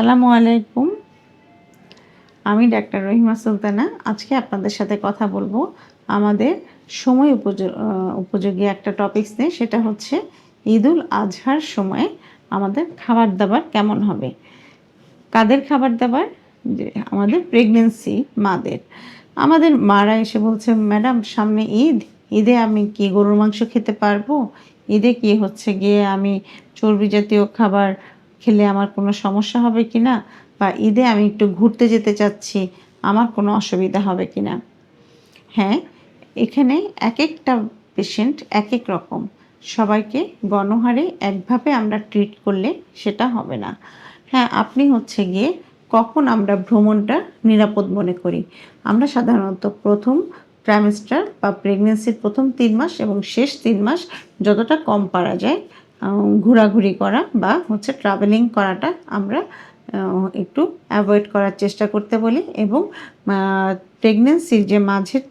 আসসালামু আলাইকুম। আমি ডাক্তার রহিমা সুলতানা। আজকে আপনাদের সাথে কথা বলবো আমাদের সময় উপযোগী একটা টপিকস নিয়ে। সেটা হচ্ছে ঈদুল আজহার সময়ে আমাদের খাবার দাবার কেমন হবে। কাদের খাবার দাবার? যে আমাদের প্রেগনেন্সি মাদের। আমাদের মারা এসে বলছে, ম্যাডাম সামনে ঈদ, ঈদে আমি কি গরুর মাংস খেতে পারবো? ঈদে কি হচ্ছে গিয়ে আমি চর্বি জাতীয় খাবার খেলে আমার কোনো সমস্যা হবে কি না? বা ঈদে আমি একটু ঘুরতে যেতে চাচ্ছি, আমার কোনো অসুবিধা হবে কি না? হ্যাঁ, এখানে একেকটা পেশেন্ট একেক রকম। সবাইকে গণহারে একভাবে আমরা ট্রিট করলে সেটা হবে না। হ্যাঁ, আপনি হচ্ছে গিয়ে কখন আমরা ভ্রমণটা নিরাপদ মনে করি? আমরা সাধারণত প্রথম ট্রাইমেস্টার বা প্রেগনেন্সির প্রথম 3 মাস এবং শেষ 3 মাস যতটা কম পারা যায় ঘোরাঘুরি করা বা হচ্ছে ট্রাভেলিং করাটা আমরা একটু অ্যাভয়েড করার চেষ্টা করতে বলি। এবং প্রেগনেন্সির যে মাঝের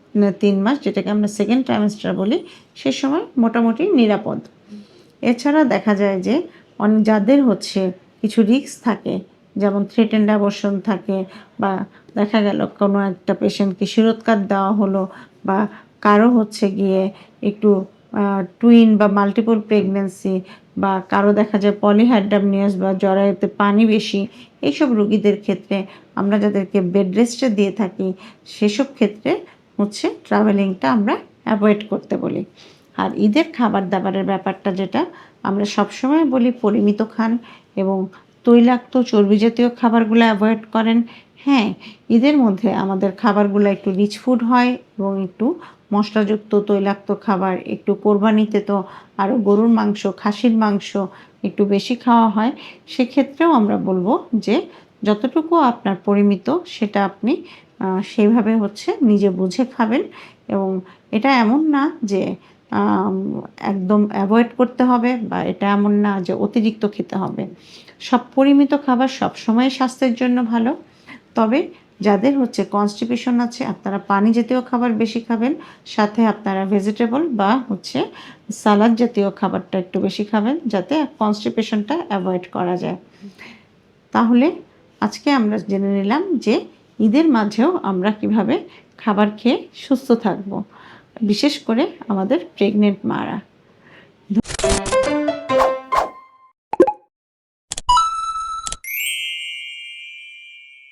3 মাস, যেটাকে আমরা সেকেন্ড ট্রাইমেস্টার বলি, সে সময় মোটামুটি নিরাপদ। এছাড়া দেখা যায় যে যাদের হচ্ছে কিছু রিস্ক থাকে, যেমন থ্রেটেন্ড অ্যাবর্শন থাকে, বা দেখা গেল কোনো একটা পেশেন্টকে শিরোৎকার দেওয়া হলো, বা কারো হচ্ছে গিয়ে একটু টুইন বা মাল্টিপল প্রেগনেন্সি, বা কারো দেখা যায় পলিহাইড্রামনিয়াস বা জরায়ুতে পানি বেশি, এইসব রোগীদের ক্ষেত্রে আমরা যাদেরকে বেড রেস্টে দিয়ে থাকি সেসব ক্ষেত্রে হচ্ছে ট্রাভেলিংটা আমরা অ্যাভয়েড করতে বলি। আর ঈদের খাবার দাবারের ব্যাপারটা যেটা আমরা সবসময় বলি, পরিমিত খান এবং তৈলাক্ত চর্বি জাতীয় খাবারগুলো অ্যাভয়েড করেন। হ্যাঁ, ঈদের মধ্যে আমাদের খাবারগুলো একটু রিচ ফুড হয় এবং একটু মশলাযুক্ত তৈলাক্ত খাবার, একটু কোরবানিতে তো আরও গরুর মাংস, খাসির মাংস একটু বেশি খাওয়া হয়। সেক্ষেত্রেও আমরা বলবো যে যতটুকু আপনার পরিমিত সেটা আপনি সেইভাবে হচ্ছে নিজে বুঝে খাবেন। এবং এটা এমন না যে একদম অ্যাভয়েড করতে হবে, বা এটা এমন না যে অতিরিক্ত খেতে হবে। সব পরিমিত খাবার সবসময় স্বাস্থ্যের জন্য ভালো। তবে যাদের হচ্ছে কনস্টিপেশন আছে, আপনারা পানি জাতীয় খাবার বেশি খাবেন, সাথে আপনারা ভেজিটেবল বা হচ্ছে সালাদ জাতীয় খাবারটা একটু বেশি খাবেন, যাতে কনস্টিপেশনটা অ্যাভয়েড করা যায়। তাহলে আজকে আমরা জেনে নিলাম যে ঈদের মাঝেও আমরা কিভাবে খাবার খেয়ে সুস্থ থাকব, বিশেষ করে আমাদের প্রেগনেন্ট মারা।